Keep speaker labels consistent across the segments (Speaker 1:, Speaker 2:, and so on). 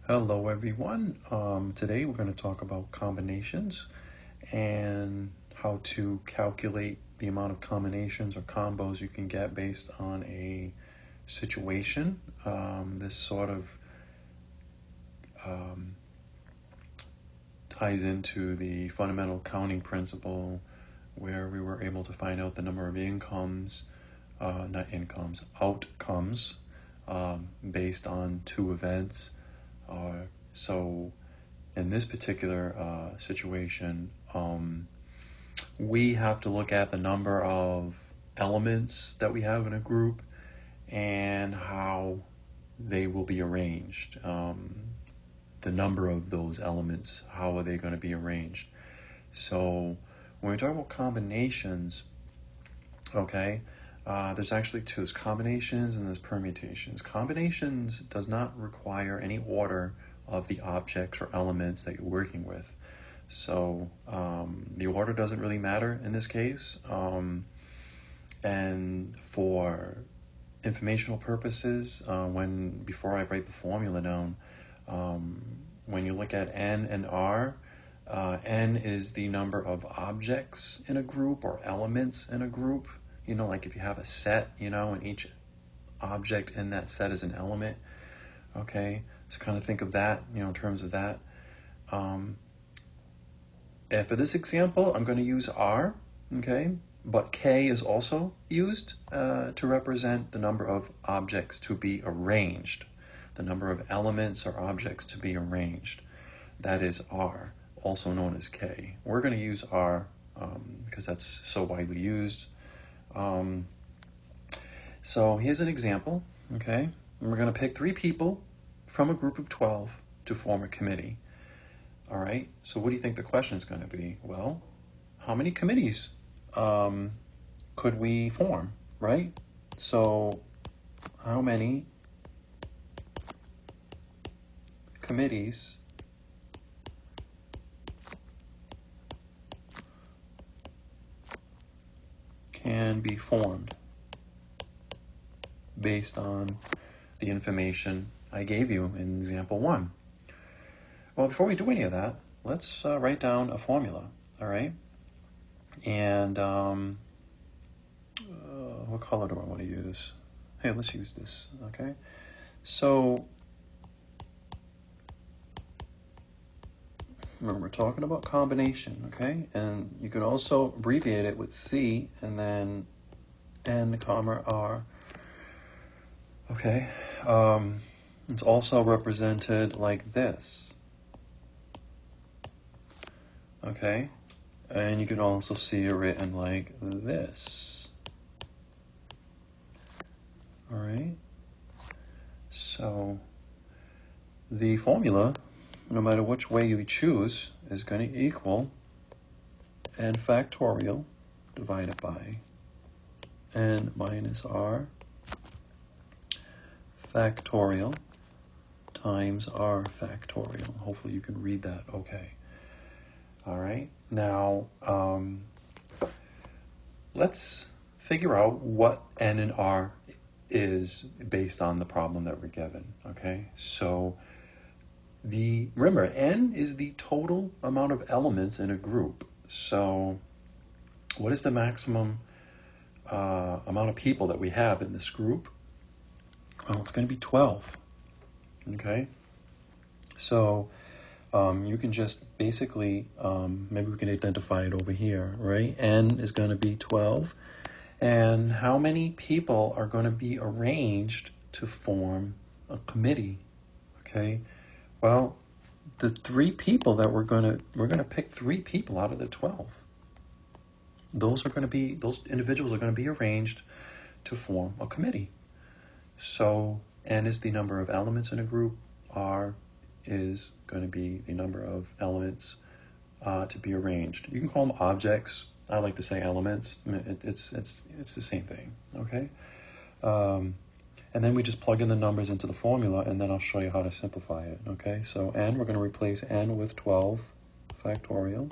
Speaker 1: Hello everyone. Today we're going to talk about combinations and how to calculate the amount of combinations or combos you can get based on a situation. This sort of ties into the fundamental counting principle where we were able to find out the number of outcomes based on two events. So in this particular situation, we have to look at the number of elements that we have in a group and how they will be arranged. The number of those elements, how are they going to be arranged? So when we talk about combinations, okay, there's actually two. There's combinations and there's permutations. Combinations does not require any order of the objects or elements that you're working with. So the order doesn't really matter in this case. And for informational purposes, before I write the formula down, when you look at N and R, N is the number of objects in a group or elements in a group. You know, like if you have a set, and each object in that set is an element. Okay, so kind of think of that, in terms of that. For this example, I'm going to use R, okay? But K is also used to represent the number of objects to be arranged, the number of elements or objects to be arranged. That is R, also known as K. We're going to use R because that's so widely used. So here's an example, okay? And we're going to pick 3 people from a group of 12 to form a committee. All right, so what do you think the question is going to be? Well, how many committees could we form, right? So how many committees can be formed based on the information I gave you in example 1? Well, before we do any of that, let's write down a formula, all right? And what color do I want to use? Hey, let's use this, okay? So, remember, we're talking about combination, okay? And you could also abbreviate it with C and then N, comma, R, okay? It's also represented like this. Okay, and you can also see it written like this. All right, so the formula, no matter which way you choose, is going to equal n factorial divided by n minus r factorial times r factorial. Hopefully you can read that okay. All right, now let's figure out what N and R is based on the problem that we're given, okay? So remember, N is the total amount of elements in a group. So what is the maximum amount of people that we have in this group? Well, it's going to be 12, okay? So you can just basically, maybe we can identify it over here, right? N is going to be 12. And how many people are going to be arranged to form a committee? Okay. Well, the 3 people that we're going to pick 3 people out of the 12. Those individuals are going to be arranged to form a committee. So N is the number of elements in a group. R is going to be the number of elements to be arranged. You can call them objects. I like to say elements. I mean, it's the same thing, okay? And then we just plug in the numbers into the formula, and then I'll show you how to simplify it, okay? So N, we're going to replace N with 12 factorial.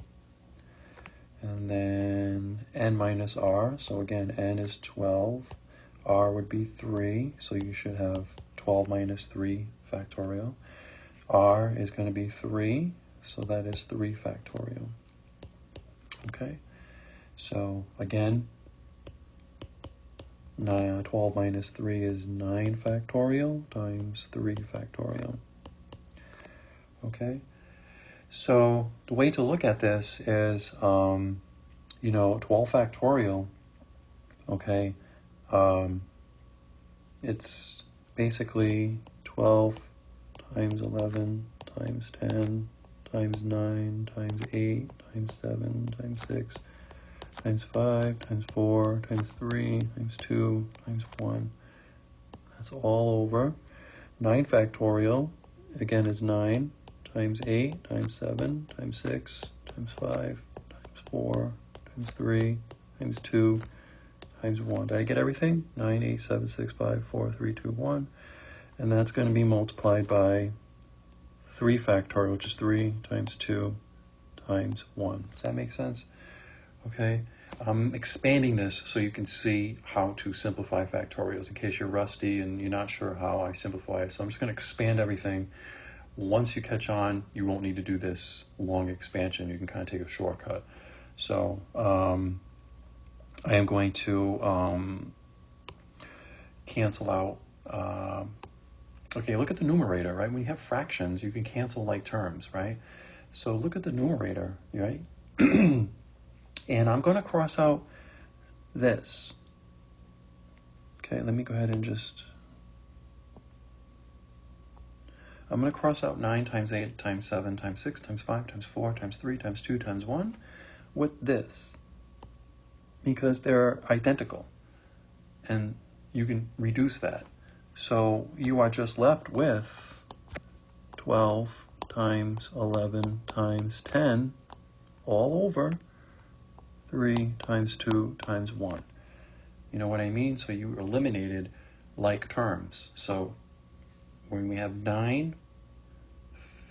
Speaker 1: And then N minus R. So again, N is 12. R would be 3. So you should have 12 minus 3 factorial. r is going to be 3, so that is 3 factorial. Okay, so again, 12 minus 3 is 9 factorial times 3 factorial. Okay, so the way to look at this is, 12 factorial, okay, it's basically 12 times 11 times 10 times 9 times 8 times 7 times 6 times 5 times 4 times 3 times 2 times 1. That's all over. 9 factorial, again, is 9 times 8 times 7 times 6 times 5 times 4 times 3 times 2 times 1. Did I get everything? 9, 8, 7, 6, 5, 4, 3, 2, 1. And that's going to be multiplied by 3 factorial, which is 3 times 2 times 1. Does that make sense? Okay. I'm expanding this so you can see how to simplify factorials in case you're rusty and you're not sure how I simplify it. So I'm just going to expand everything. Once you catch on, you won't need to do this long expansion. You can kind of take a shortcut. So I am going to cancel out. Okay, look at the numerator, right? When you have fractions, you can cancel like terms, right? So look at the numerator, right? And I'm going to cross out this. Okay, let me go ahead and I'm going to cross out 9 times 8 times 7 times 6 times 5 times 4 times 3 times 2 times 1 with this, because they're identical. And you can reduce that. So you are just left with 12 times 11 times 10 all over 3 times 2 times 1. You know what I mean? So you eliminated like terms. So when we have 9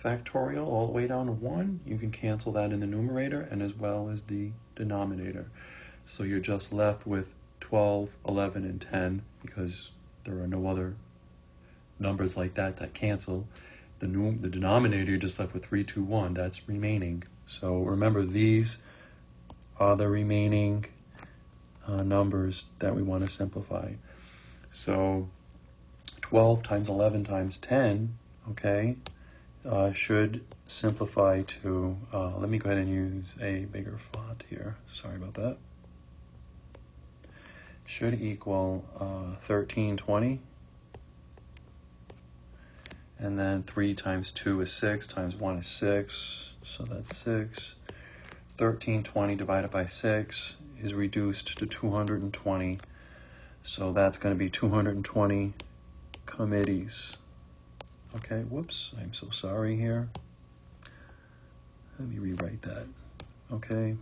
Speaker 1: factorial all the way down to 1, you can cancel that in the numerator and as well as the denominator. So you're just left with 12, 11, and 10 because there are no other numbers like that cancel. The denominator, you're just left with 3, 2, 1. That's remaining. So remember, these are the remaining numbers that we want to simplify. So 12 times 11 times 10, okay, should simplify to, let me go ahead and use a bigger font here. Sorry about that. Should equal 1320. And then 3 times 2 is 6, times 1 is 6, so that's 6. 1320 divided by 6 is reduced to 220. So that's going to be 220 committees. Okay, whoops, I'm so sorry here. Let me rewrite that. Okay.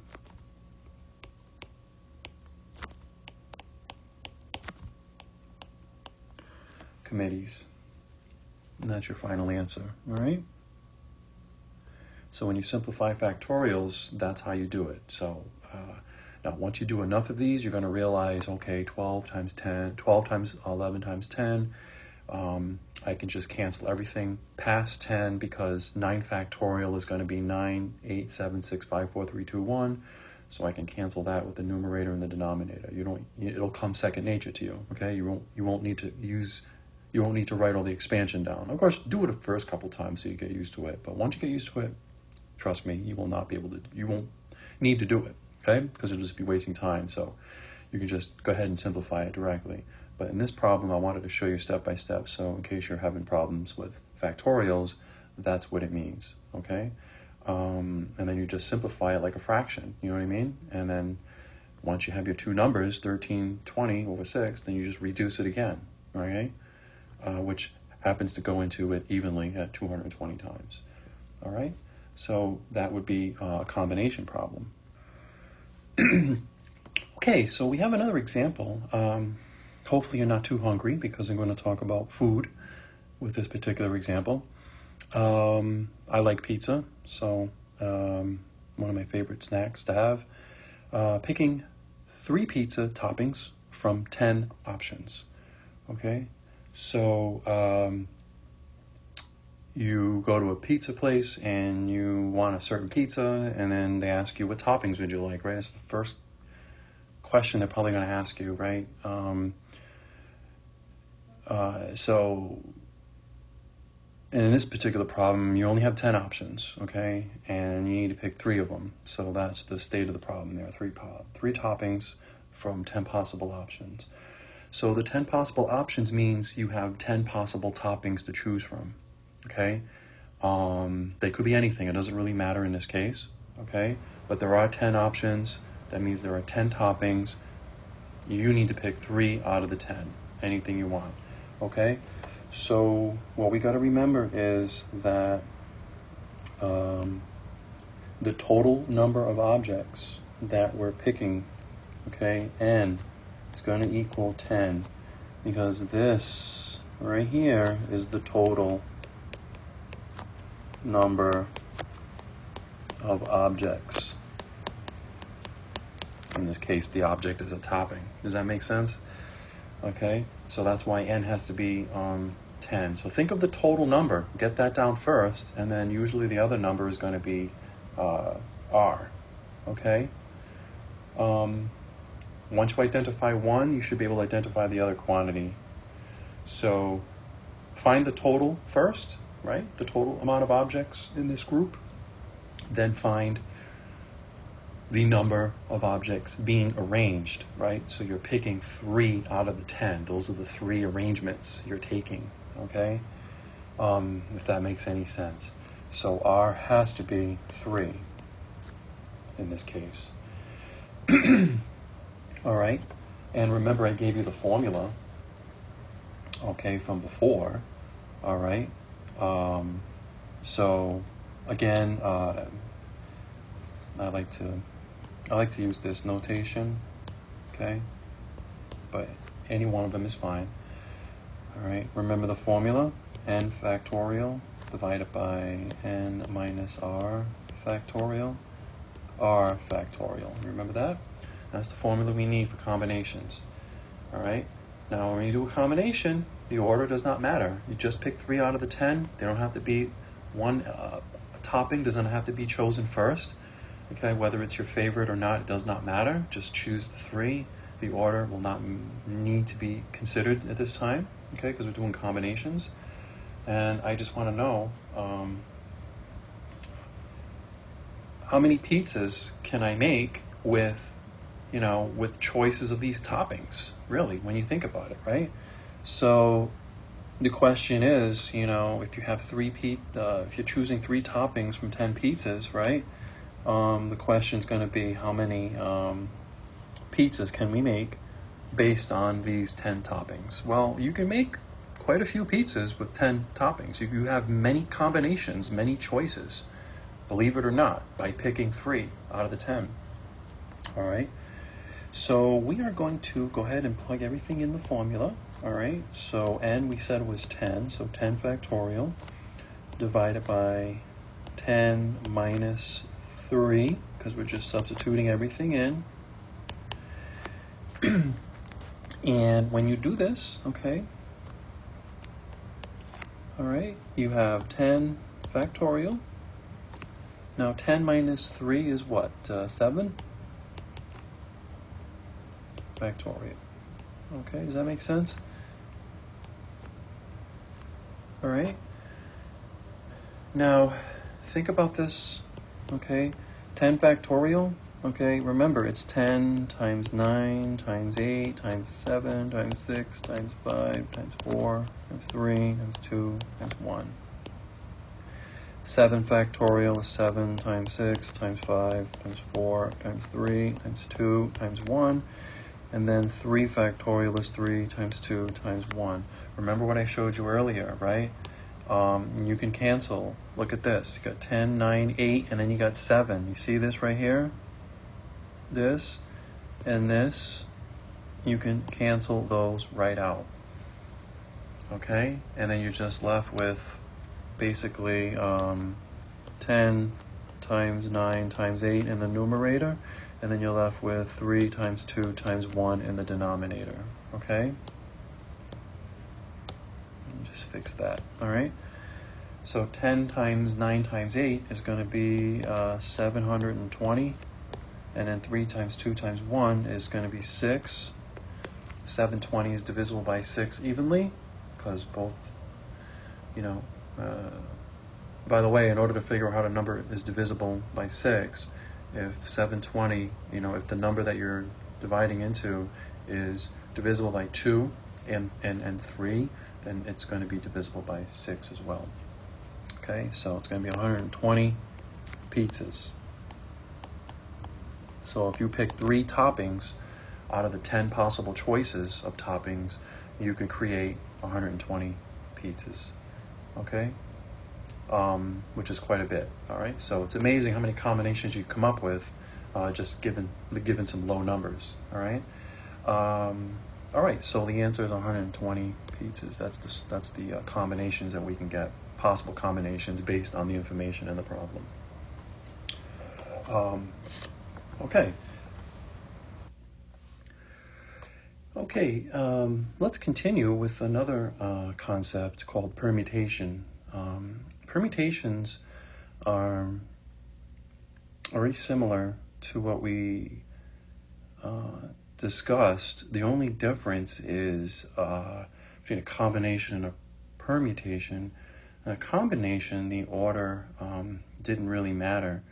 Speaker 1: Committees. And that's your final answer, all right? So when you simplify factorials, that's how you do it. So now once you do enough of these, you're going to realize, okay, 12 times 10, 12 times 11 times 10, I can just cancel everything past 10 because 9 factorial is going to be 9, 8, 7, 6, 5, 4, 3, 2, 1. So I can cancel that with the numerator and the denominator. It'll come second nature to you, okay? You won't need to write all the expansion down. Of course, do it the first couple times so you get used to it. But once you get used to it, trust me, you won't need to do it, okay? Because it'll just be wasting time. So you can just go ahead and simplify it directly. But in this problem, I wanted to show you step by step. So in case you're having problems with factorials, that's what it means, okay? And then you just simplify it like a fraction, you know what I mean? And then once you have your two numbers, 1320 over 6, then you just reduce it again, okay? Which happens to go into it evenly at 220 times, all right? So that would be a combination problem. Okay, so we have another example. Hopefully you're not too hungry because I'm going to talk about food with this particular example. I like pizza, so one of my favorite snacks to have. Picking 3 pizza toppings from 10 options, okay? So you go to a pizza place and you want a certain pizza, and then they ask you, what toppings would you like, right? That's the first question they're probably going to ask you, right? So in this particular problem, you only have 10 options, okay? And you need to pick 3 of them. So that's the state of the problem. There are 3 toppings from 10 possible options. So the 10 possible options means you have 10 possible toppings to choose from, okay? They could be anything. It doesn't really matter in this case, okay? But there are 10 options. That means there are 10 toppings. You need to pick 3 out of the 10, anything you want, okay? So what we got to remember is that the total number of objects that we're picking, okay, n, is going to equal 10, because this right here is the total number of objects. In this case, the object is a topping. Does that make sense? Okay, so that's why n has to be 10. So think of the total number, get that down first, and then usually the other number is going to be r, okay? Once you identify one, you should be able to identify the other quantity. So find the total first, right? The total amount of objects in this group. Then find the number of objects being arranged, right? So you're picking 3 out of the 10. Those are the 3 arrangements you're taking, okay? If that makes any sense. So R has to be 3 in this case. All right, and remember I gave you the formula, okay, from before, all right? So again, I like to use this notation, okay? But any one of them is fine. All right, remember the formula, n factorial divided by n minus r factorial, r factorial. Remember that? That's the formula we need for combinations. All right, now when you do a combination, the order does not matter. You just pick 3 out of the 10. They don't have to be one, a topping doesn't have to be chosen first. Okay, whether it's your favorite or not, it does not matter. Just choose the 3. The order will not need to be considered at this time, okay, because we're doing combinations. And I just want to know, how many pizzas can I make with, with choices of these toppings, really, when you think about it, right? So the question is, if you have if you're choosing 3 toppings from 10 pizzas, right? The question's going to be how many pizzas can we make based on these 10 toppings? Well, you can make quite a few pizzas with 10 toppings. You have many combinations, many choices, believe it or not, by picking 3 out of the 10. All right, so we are going to go ahead and plug everything in the formula. All right, so n we said was 10, so 10 factorial divided by 10 minus 3, because we're just substituting everything in. And when you do this, okay, all right, you have 10 factorial. Now 10 minus 3 is what? 7 factorial. Okay, does that make sense? All right. Now think about this, okay? 10 factorial, okay? Remember, it's 10 times 9 times 8 times 7 times 6 times 5 times 4 times 3 times 2 times 1. 7 factorial is 7 times 6 times 5 times 4 times 3 times 2 times 1. And then 3 factorial is 3 times 2 times 1. Remember what I showed you earlier, right? You can cancel. Look at this. You got 10, 9, 8, and then you got 7. You see this right here? This and this. You can cancel those right out. Okay? And then you're just left with basically 10 times 9 times 8 in the numerator. And then you're left with 3 times 2 times 1 in the denominator. Okay? Just fix that. All right? So 10 times 9 times 8 is going to be 720. And then 3 times 2 times 1 is going to be 6. 720 is divisible by 6 evenly, because both, you know, by the way, in order to figure out how a number is divisible by 6, if 720, if the number that you're dividing into is divisible by 2 and 3, then it's going to be divisible by 6 as well. Okay, so it's going to be 120 pizzas. So if you pick 3 toppings out of the 10 possible choices of toppings, you could create 120 pizzas. Okay? Which is quite a bit. All right, so it's amazing how many combinations you come up with, just given some low numbers. All right, so the answer is 120 pizzas. That's the combinations that we can get, possible combinations based on the information in the problem. Okay, let's continue with another concept called permutation. Permutations are very similar to what we discussed. The only difference is between a combination and a permutation. In a combination, the order didn't really matter.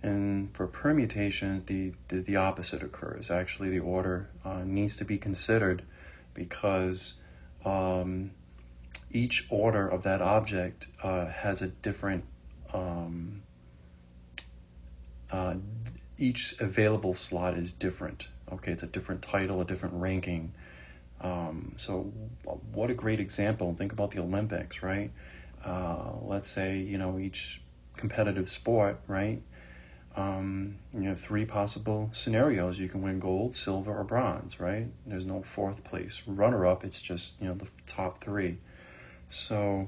Speaker 1: And for permutation, the opposite occurs. Actually, the order needs to be considered, because each order of that object has a different, each available slot is different. Okay, it's a different title, a different ranking. So what a great example. Think about the Olympics, right? Let's say, each competitive sport, right? You have 3 possible scenarios. You can win gold, silver, or bronze, right? There's no 4th place runner-up. It's just, the top 3. So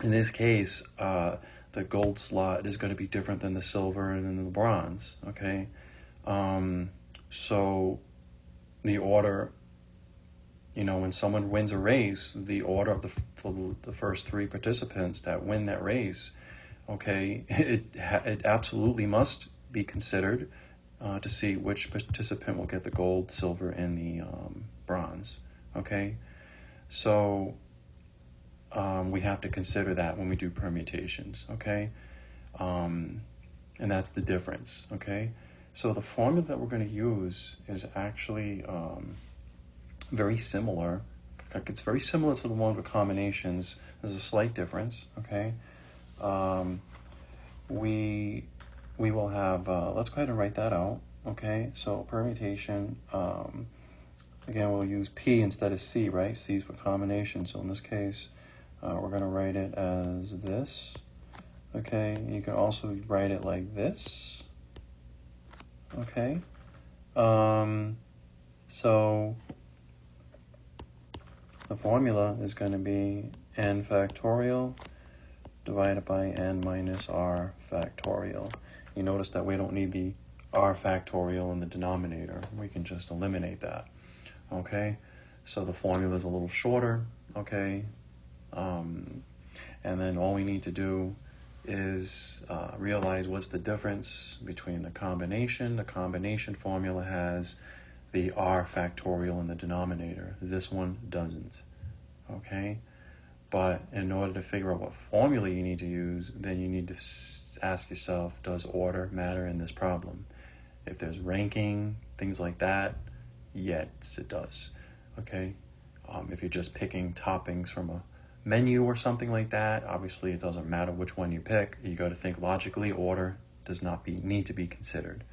Speaker 1: in this case, the gold slot is going to be different than the silver and then the bronze, okay? So the order, when someone wins a race, the order of the first 3 participants that win that race, okay, it absolutely must be considered to see which participant will get the gold, silver, and the bronze, okay? So we have to consider that when we do permutations, okay? And that's the difference, okay? So the formula that we're going to use is actually very similar. It's very similar to the one with combinations. There's a slight difference, okay? We will have, let's go ahead and write that out, okay? So permutation, again, we'll use P instead of C, right? C is for combination. So in this case, we're going to write it as this, okay? You can also write it like this, okay? So the formula is going to be n factorial divided by n minus r factorial. You notice that we don't need the r factorial in the denominator. We can just eliminate that, okay? So the formula is a little shorter, okay? And then all we need to do is realize what's the difference between the combination. The combination formula has the r factorial in the denominator. This one doesn't, okay? But in order to figure out what formula you need to use, then you need to ask yourself, does order matter in this problem? If there's ranking, things like that, yes, it does, okay? If you're just picking toppings from a menu or something like that, obviously it doesn't matter which one you pick. You got to think logically. Order does not need to be considered.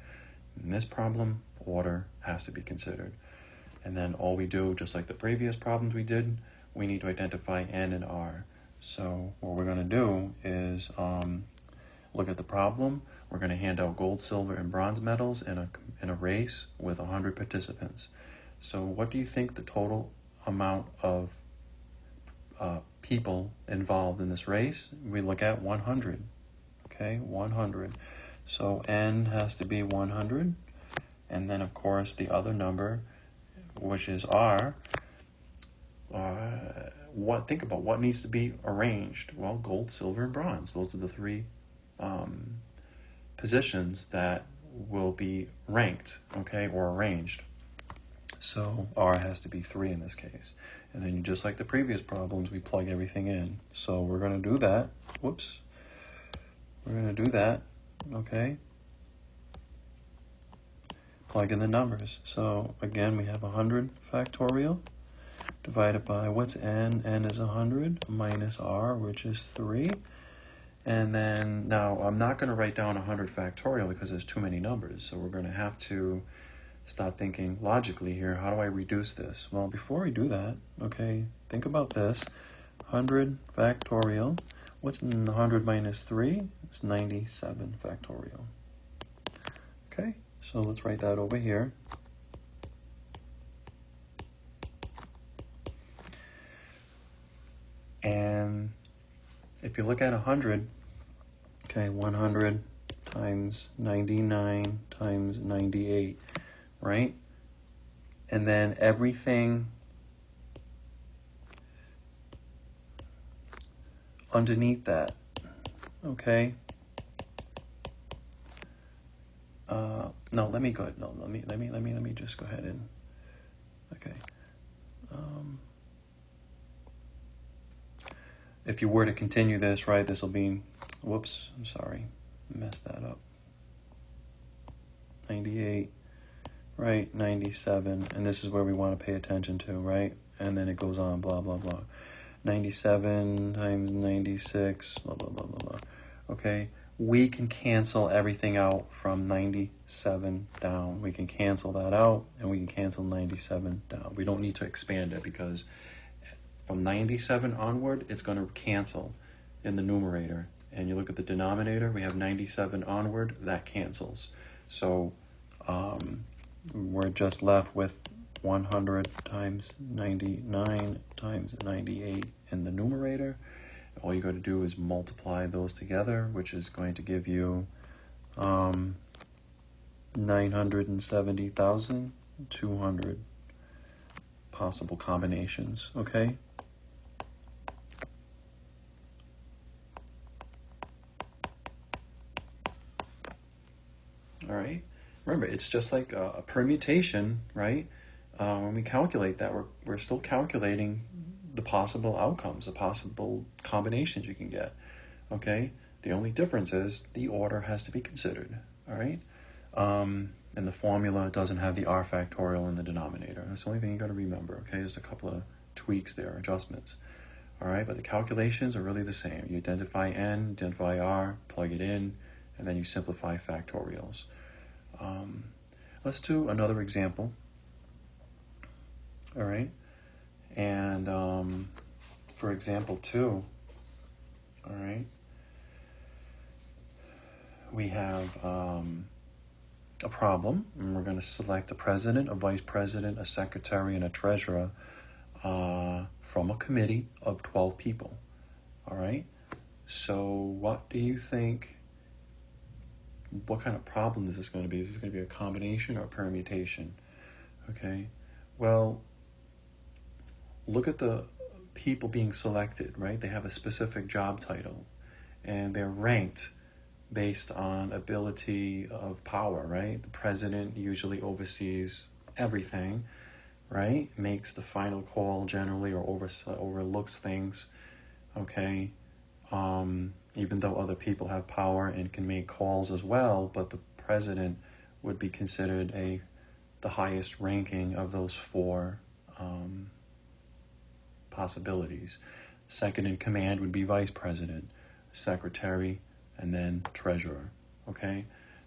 Speaker 1: In this problem, order has to be considered. And then all we do, just like the previous problems we did, we need to identify n and r. So what we're going to do is look at the problem. We're going to hand out gold, silver, and bronze medals in a race with 100 participants. So what do you think the total amount of people involved in this race? We look at 100. Okay, 100. So n has to be 100. And then, of course, the other number, which is r, think about what needs to be arranged. Well, gold, silver, and bronze. Those are the three positions that will be ranked, okay, or arranged. So R has to be 3 in this case. And then just like the previous problems, we plug everything in. So we're going to do that. Whoops. We're going to do that, okay? Plug in the numbers. So again, we have 100 factorial divided by, what's n? N is 100 minus R, which is 3. And then, now I'm not going to write down 100 factorial because there's too many numbers. So we're going to have to start thinking logically here. How do I reduce this? Well, before we do that, okay, think about this. 100 factorial. What's 100 minus 3? It's 97 factorial. Okay, so let's write that over here. And if you look at 100, okay, 100 times 99 times 98, right? And then everything underneath that, okay? No, let me just go ahead and, okay. If you were to continue this, right, this will be, whoops, I'm sorry, messed that up. 98, right, 97, and this is where we want to pay attention to, right? And then it goes on, blah, blah, blah. 97 times 96, blah, blah, blah, blah, blah. Okay, we can cancel everything out from 97 down. We can cancel that out, and we can cancel 97 down. We don't need to expand it because from 97 onward, it's going to cancel in the numerator. And you look at the denominator, we have 97 onward, that cancels. So we're just left with 100 times 99 times 98 in the numerator. All you got to do is multiply those together, which is going to give you 970,200 possible combinations, okay? All right. Remember, it's just like a permutation, right? When we calculate that, we're still calculating the possible outcomes, the possible combinations you can get, okay? The only difference is the order has to be considered, all right? And the formula doesn't have the R factorial in the denominator. That's the only thing you got to remember, okay? Just a couple of tweaks there, adjustments, all right? But the calculations are really the same. You identify N, identify R, plug it in, and then you simplify factorials. Let's do another example. All right. And for example 2, all right, we have a problem, and we're going to select a president, a vice president, a secretary, and a treasurer from a committee of 12 people. All right. So what do you think? What kind of problem is this going to be? Is this going to be a combination or a permutation? Okay, well, look at the people being selected, right? They have a specific job title, and they're ranked based on ability of power, right? The president usually oversees everything, right? Makes the final call generally, or overlooks things, okay? Even though other people have power and can make calls as well, but the president would be considered the highest ranking of those 4 possibilities. Second in command would be vice president, secretary, and then treasurer, okay?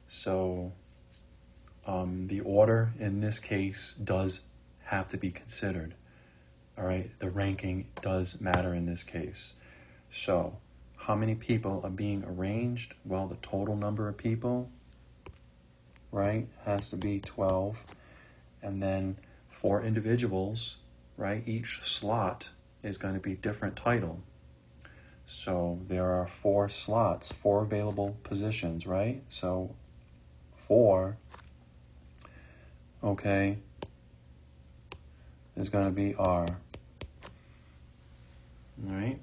Speaker 1: So the order in this case does have to be considered, all right? The ranking does matter in this case. So how many people are being arranged? Well, the total number of people, right, has to be 12. And then 4 individuals, right, each slot is going to be different title. So there are 4 slots, 4 available positions, right? So 4, okay, is going to be R. All right.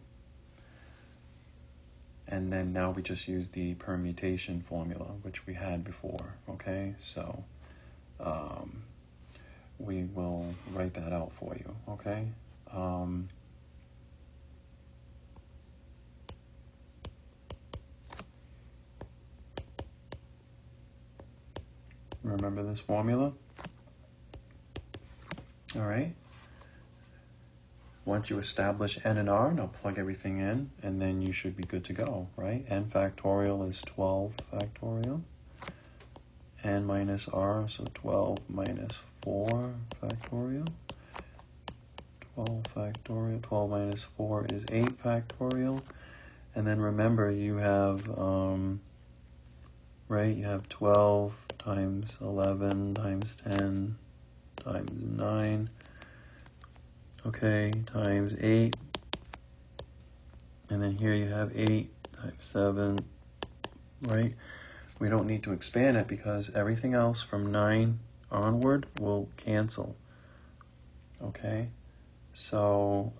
Speaker 1: And then now we just use the permutation formula, which we had before, okay? So we will write that out for you, okay? Remember this formula? All right. Once you establish n and r, now plug everything in, and then you should be good to go, right? N factorial is 12 factorial. N minus r, so 12 minus 4 factorial. 12 factorial. 12 minus 4 is 8 factorial. And then remember, you have, right, you have 12 times 11 times 10 times 9. Okay, times 8. And then here you have 8 times 7, right? We don't need to expand it because everything else from 9 onward will cancel. Okay? So,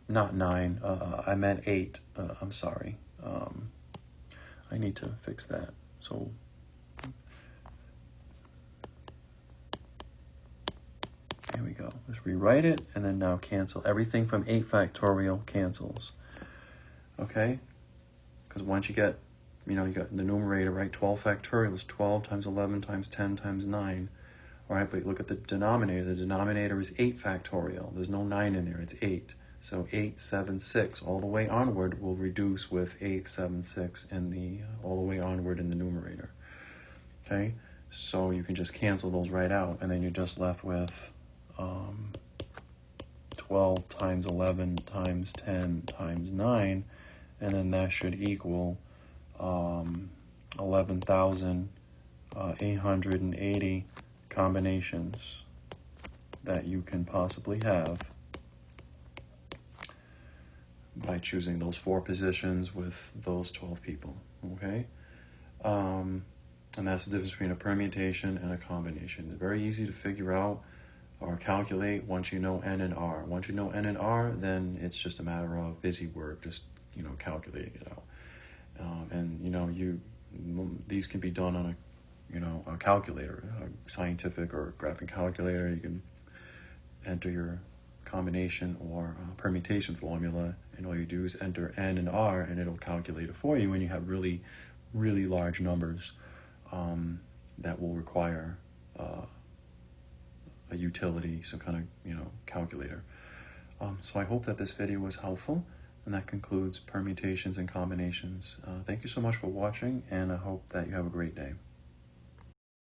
Speaker 1: not 9. I meant 8. I'm sorry. I need to fix that. So, here we go. Let's rewrite it and then now cancel. Everything from 8 factorial cancels. Okay? Because once you get, you got the numerator, right? 12 factorial is 12 times 11 times 10 times 9. All right, but look at the denominator. The denominator is 8 factorial. There's no 9 in there. It's 8. So 8, 7, 6, all the way onward will reduce with 8, 7, 6 in the all the way onward in the numerator. Okay? So you can just cancel those right out, and then you're just left with 12 times 11 times 10 times 9, and then that should equal 11,880 combinations that you can possibly have by choosing those 4 positions with those 12 people, okay? And that's the difference between a permutation and a combination. It's very easy to figure out or calculate once you know n and r. Once you know n and r, then it's just a matter of busy work, just, calculating it out. And, these can be done on a calculator, a scientific or graphic calculator. You can enter your combination or permutation formula, and all you do is enter n and r, and it'll calculate it for you when you have really, really large numbers that will require a utility, some kind of, calculator. So I hope that this video was helpful, and that concludes permutations and combinations. Thank you so much for watching, and I hope that you have a great day.